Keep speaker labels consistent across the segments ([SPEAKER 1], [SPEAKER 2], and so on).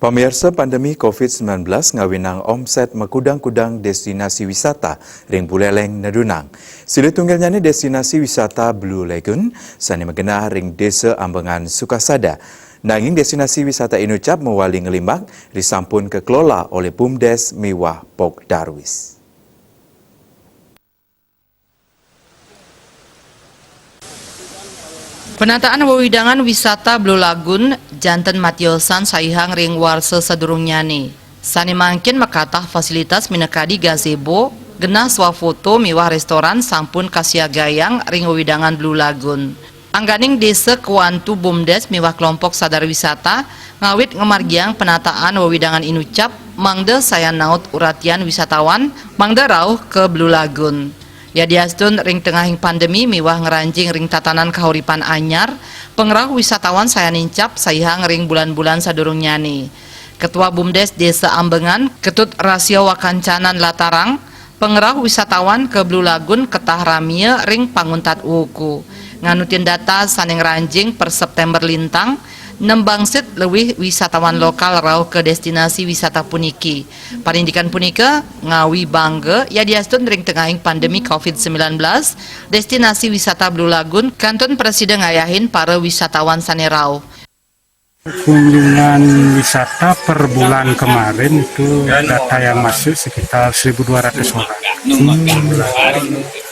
[SPEAKER 1] Pemirsa, pandemi COVID-19 ngawinang omset mekudang-kudang destinasi wisata ring Buleleng Nedunang. Sila tunggalnya ni destinasi wisata Blue Lagoon, sani megenah ring Desa Ambengan Sukasada. Nanging destinasi wisata Inucap mewali ngelimbak disampun kekelola oleh BUMDes Mewah Pok Darwis.
[SPEAKER 2] Penataan wewidangan wisata Blue Lagoon janten matiosan saihang ring warse sadurungnya nih. Sani mangkin makatah fasilitas minekadi gazebo, genah swafoto miwah restoran sampun kasiagayang ring wewidangan Blue Lagoon. Angganing desa Kewantu BUMDes miwah kelompok sadar wisata ngawit ngemargiang penataan wewidangan Inucap mangde saya naut uratian wisatawan mangde rauh ke Blue Lagoon. Ya diastun ring tengahing pandemi miwah ngeranjing ring tatanan kahuripan anyar, pengerah wisatawan saya nincap saihang ring bulan-bulan sadurungnya nih. Ketua BUMDes Desa Ambengan, Ketut Rasio Wakancanan Latarang, pengerah wisatawan ke Blue Lagoon ketah ramie ring panguntat wuku. Nganutin data saning ranjing per September lintang, nembangsit lewih wisatawan lokal rauh ke destinasi wisata puniki. Parindikan punika ngawi bangga ya diastun ring tengahing pandemi COVID-19, destinasi wisata Blue Lagoon kantun presiden ngayahin para wisatawan sane rauh.
[SPEAKER 3] Kunjungan wisata per bulan kemarin itu data yang masuk sekitar 1.200 orang.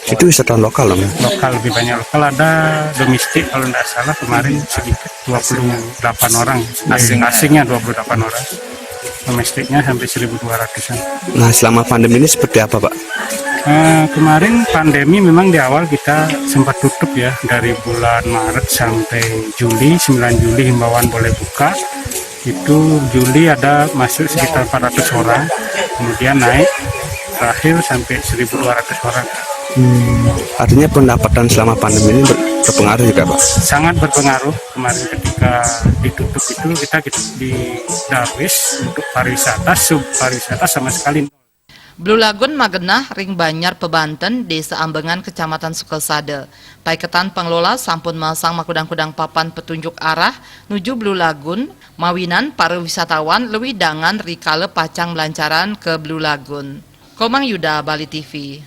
[SPEAKER 4] Itu wisatawan lokal loh?
[SPEAKER 3] Lokal lebih banyak lokal, ada domestik kalau tidak salah kemarin sedikit 28 orang, asingnya 28 orang, domestiknya sampai 1.200-an.
[SPEAKER 4] Nah, selama pandemi ini seperti apa, Pak?
[SPEAKER 3] Kemarin pandemi memang di awal kita sempat tutup ya, dari bulan Maret sampai Juli, 9 Juli himbauan boleh buka. Itu Juli ada masuk sekitar 400 orang, kemudian naik terakhir sampai 1.200 orang.
[SPEAKER 4] Artinya pendapatan selama pandemi ini berpengaruh juga, Pak?
[SPEAKER 3] Sangat berpengaruh. Kemarin ketika ditutup itu kita di Darwis untuk pariwisata, sub pariwisata sama sekali.
[SPEAKER 2] Blue Lagoon magenah ring Banyar Pebanten, Desa Ambengan, Kecamatan Sukasada. Paiketan pengelola sampun masang makudang-kudang papan petunjuk arah nuju Blue Lagoon, mawinan para wisatawan leuwih dangan rikale pacang melancaran ke Blue Lagoon. Komang Yuda, Bali TV.